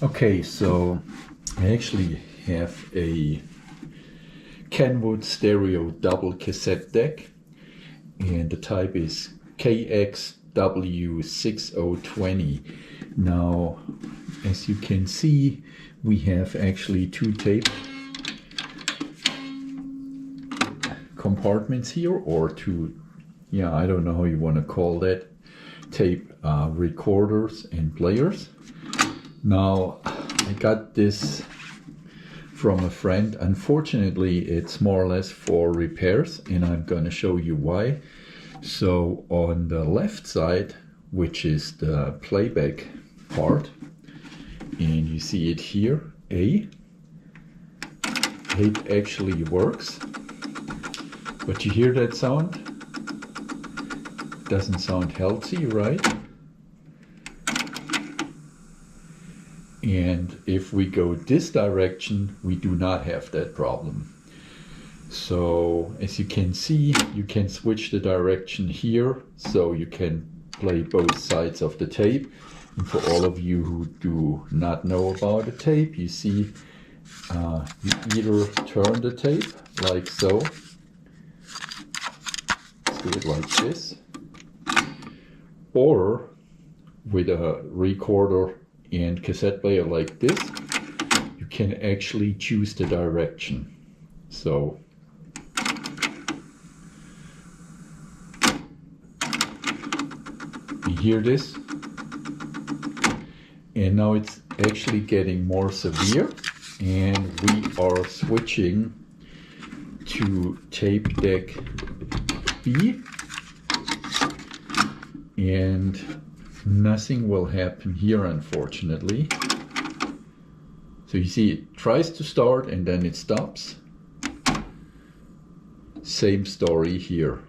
Okay, so I actually have a Kenwood stereo double cassette deck, and the type is W6020. Now, as you can see, we have actually two tape compartments here, or two, yeah, I don't know how you want to call that, tape recorders and players. Now, I got this from a friend. Unfortunately, it's more or less for repairs, and I'm going to show you why. So on the left side, which is the playback part, and you see it here, it actually works. But you hear that sound? Doesn't sound healthy, right? And if we go this direction, we do not have that problem. So as you can see, you can switch the direction here, so you can play both sides of the tape. And for all of you who do not know about a tape, you see you either turn the tape like so. Let's do it like this. Or with a recorder and cassette player like this, you can actually choose the direction. So you hear this, and now it's actually getting more severe, and we are switching to tape deck B, and nothing will happen here, unfortunately. So you see it tries to start and then it stops. Same story here.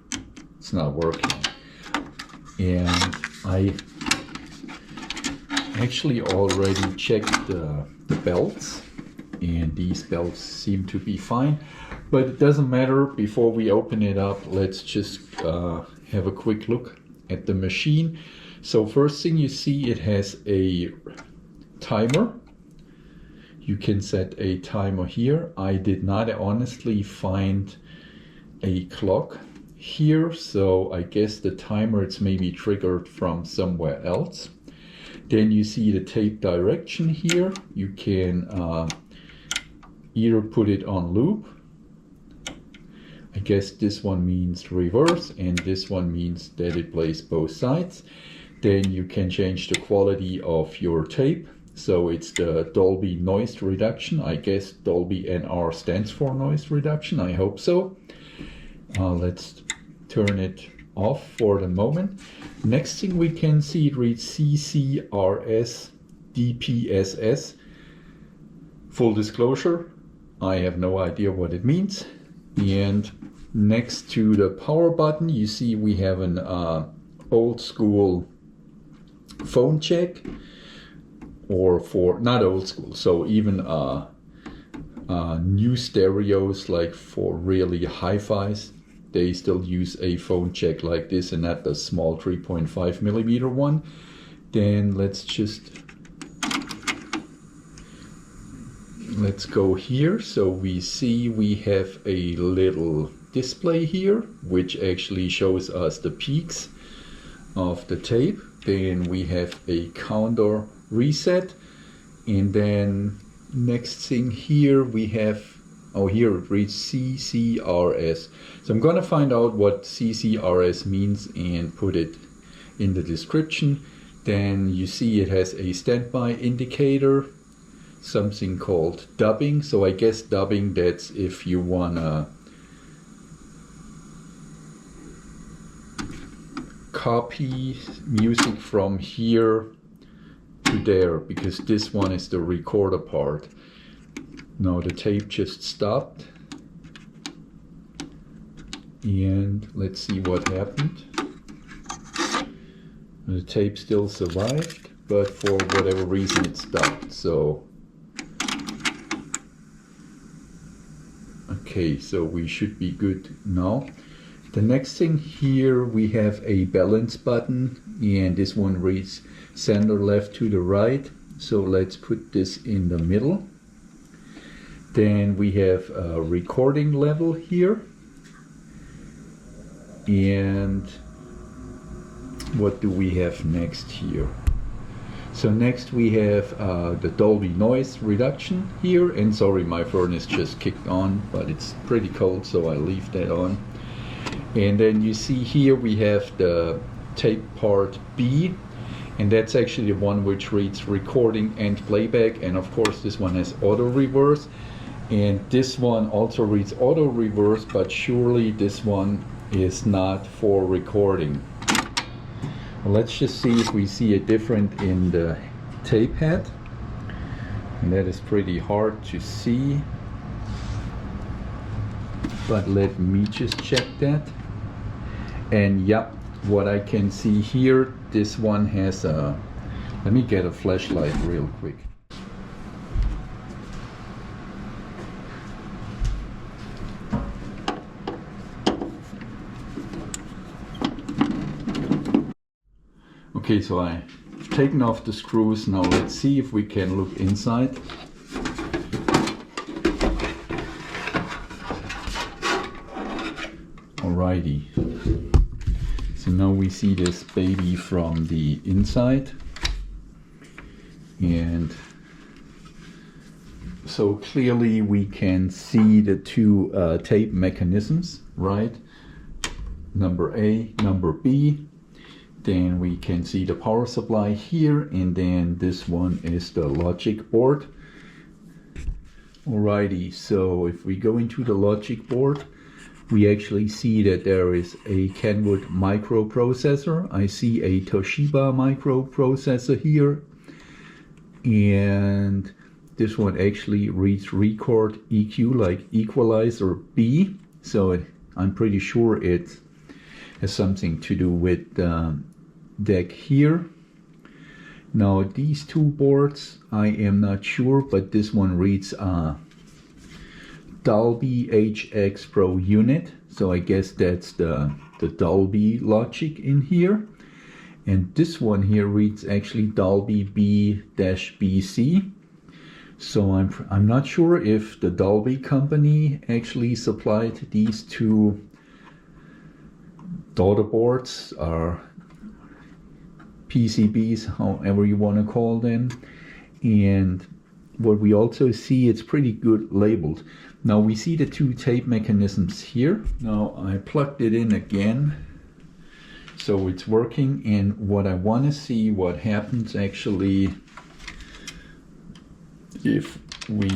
It's not working. And I actually already checked the belts, and these belts seem to be fine. But it doesn't matter. Before we open it up, let's just have a quick look at the machine. So first thing you see, it has a timer. You can set a timer here. I did not honestly find a clock here, so I guess the timer, it's maybe triggered from somewhere else. Then you see the tape direction here. You can either put it on loop. I guess this one means reverse, and this one means that it plays both sides. Then you can change the quality of your tape. So it's the Dolby noise reduction. I guess Dolby NR stands for noise reduction. I hope so. Let's turn it off for the moment. Next thing we can see, it reads CCRS DPSS. Full disclosure, I have no idea what it means. And next to the power button, you see we have an old school phone check, or for not old school, so even new stereos, like for really hi-fis, they still use a phone check like this, and not the small 3.5 millimeter one. Then let's go here. So we see we have a little display here, which actually shows us the peaks of the tape. Then we have a counter reset, and then next thing here we have, oh, here it reads CCRS. So I'm gonna find out what CCRS means and put it in the description. Then you see it has a standby indicator, something called dubbing. So I guess dubbing, that's if you wanna copy music from here to there, because this one is the recorder part. Now the tape just stopped, and let's see what happened. The tape still survived, but for whatever reason it stopped. So okay, so we should be good now. The next thing here, we have a balance button, and this one reads center left to the right. So let's put this in the middle. Then we have a recording level here. And what do we have next here? So next we have the Dolby noise reduction here. And sorry, my furnace just kicked on, but it's pretty cold, so I leave that on. And then you see here we have the tape part B, and that's actually the one which reads recording and playback. And of course this one has auto reverse, and this one also reads auto reverse, but surely this one is not for recording. Well, let's just see if we see a difference in the tape head, and that is pretty hard to see, but let me just check that. And yep, what I can see here, this one has a, let me get a flashlight real quick. Okay, so I've taken off the screws. Now let's see if we can look inside. Alrighty. So now we see this baby from the inside. And so clearly we can see the two tape mechanisms, right? Number A, number B. Then we can see the power supply here, and then this one is the logic board. Alrighty, so if we go into the logic board, we actually see that there is a Kenwood microprocessor. I see a Toshiba microprocessor here, and this one actually reads record EQ, like equalizer B. So I'm pretty sure it has something to do with deck here. Now these two boards, I am not sure, but this one reads Dolby HX Pro unit, so I guess that's the Dolby logic in here. And this one here reads actually Dolby B-BC. So I'm not sure if the Dolby company actually supplied these two daughter boards or PCBs, however you want to call them. And what we also see, it's pretty good labeled. Now we see the two tape mechanisms here. Now I plugged it in again, so it's working. And what I want to see what happens actually if we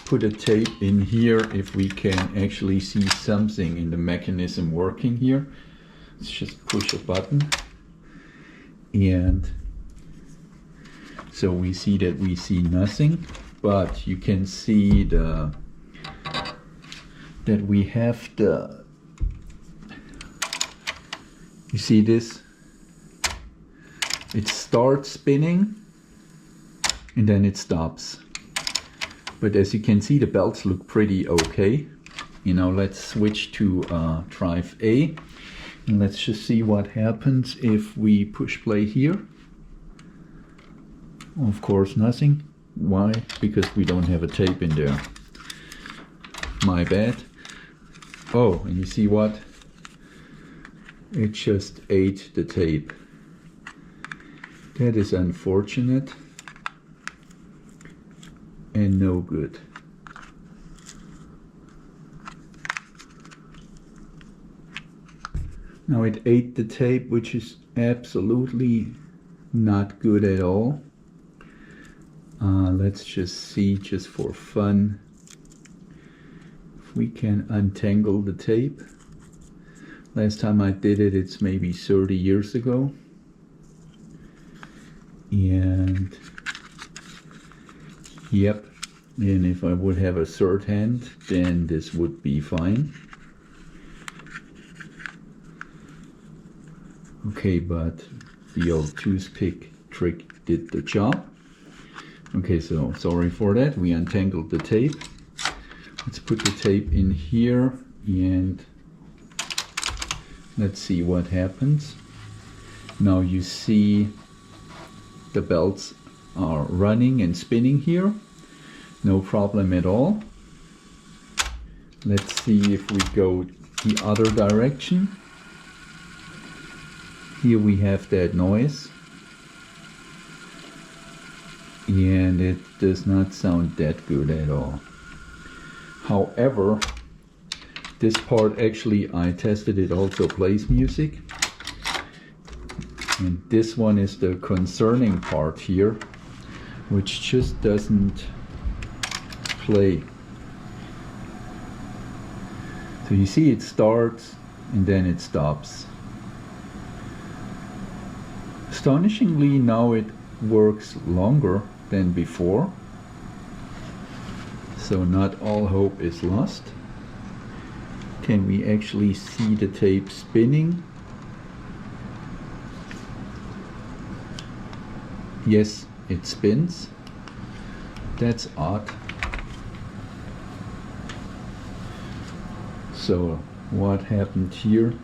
put a tape in here, if we can actually see something in the mechanism working here. Let's just push a button, and so we see that we see nothing, but you can see that we have the, you see this, it starts spinning and then it stops. But as you can see, the belts look pretty okay. You know, let's switch to drive A, and let's just see what happens if we push play here. Of course, nothing. Why? Because we don't have a tape in there. My bad. Oh, and you see what? It just ate the tape. That is unfortunate and no good. Now it ate the tape, which is absolutely not good at all. Let's just see, just for fun, if we can untangle the tape. Last time I did it, it's maybe 30 years ago. And yep, and if I would have a third hand, then this would be fine. Okay, but the old toothpick trick did the job. Okay, so sorry for that. We untangled the tape. Let's put the tape in here and let's see what happens. Now you see the belts are running and spinning here. No problem at all. Let's see if we go the other direction. Here we have that noise. And it does not sound that good at all. However, this part actually, I tested it, also plays music. And this one is the concerning part here, which just doesn't play. So you see it starts and then it stops. Astonishingly, now it works longer than before. So not all hope is lost. Can we actually see the tape spinning? Yes, it spins. That's odd. So what happened here?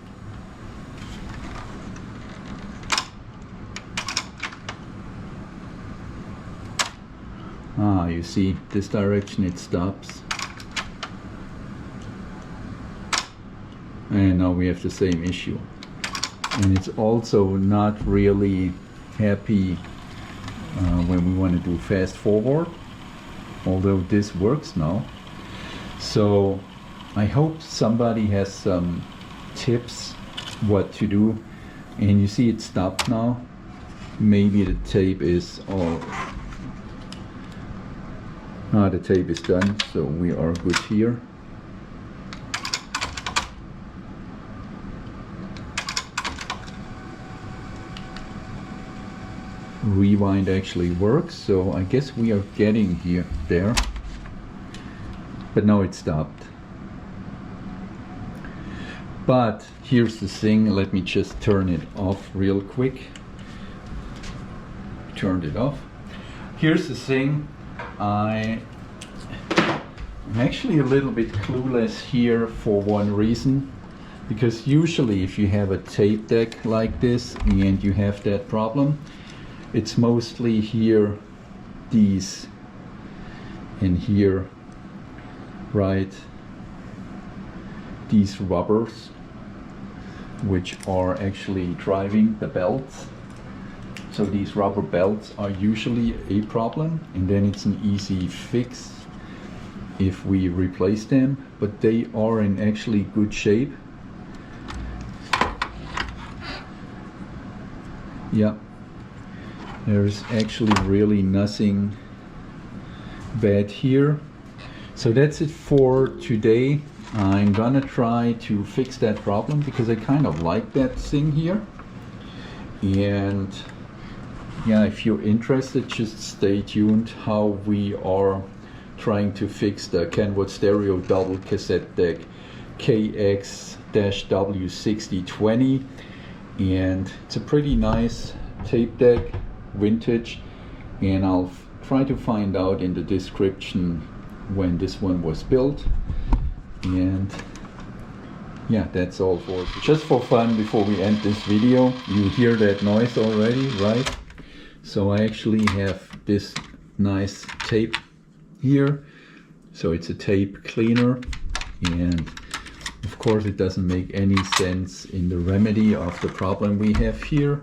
Ah, you see, this direction it stops. And now we have the same issue. And it's also not really happy when we want to do fast forward, although this works now. So I hope somebody has some tips what to do. And you see it stopped now. Maybe the tape is all... the tape is done, so we are good here. Rewind actually works, so I guess we are getting there. But now it stopped. But here's the thing, let me just turn it off real quick. Turned it off. Here's the thing, I'm actually a little bit clueless here for one reason. Because usually if you have a tape deck like this and you have that problem, it's mostly here, these, and here, right, these rubbers, which are actually driving the belts. So these rubber belts are usually a problem, and then it's an easy fix if we replace them, but they are in actually good shape. Yeah. There's actually really nothing bad here. So that's it for today. I'm gonna try to fix that problem because I kind of like that thing here. And yeah, if you're interested, just stay tuned how we are trying to fix the Kenwood stereo double cassette deck KX-W6020. And it's a pretty nice tape deck, vintage, and I'll try to find out in the description when this one was built. And yeah, that's all for just for fun. Before we end this video, you hear that noise already, right? So I actually have this nice tape here, so it's a tape cleaner, and of course it doesn't make any sense in the remedy of the problem we have here,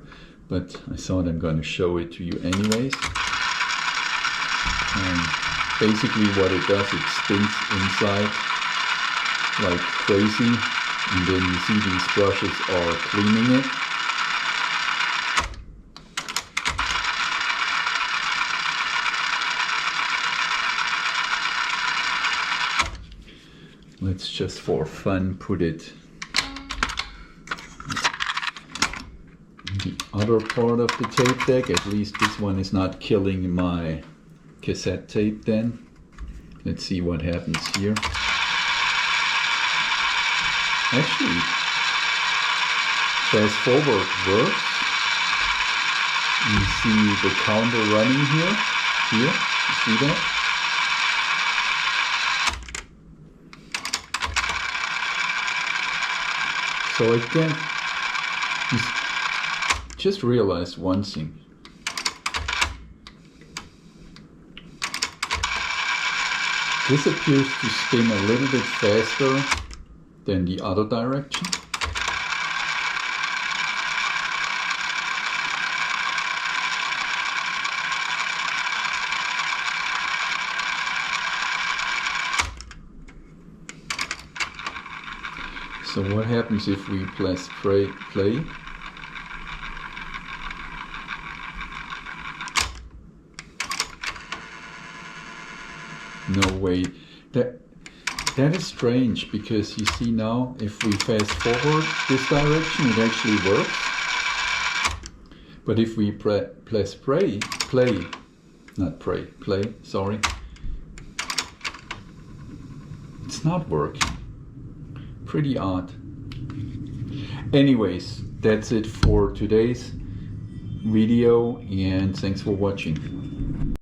but I thought I'm going to show it to you anyways. And basically what it does, it spins inside like crazy, and then you see these brushes are cleaning it. Let's just for fun put it the other part of the tape deck. At least this one is not killing my cassette tape then. Let's see what happens here. Actually, fast forward works. You see the counter running here. You see that? So again, just realize one thing. This appears to spin a little bit faster than the other direction. So what happens if we press play? No way. That is strange, because you see now, if we fast forward this direction, it actually works. But if we press play, sorry, it's not working. Pretty odd. Anyways, that's it for today's video, and thanks for watching.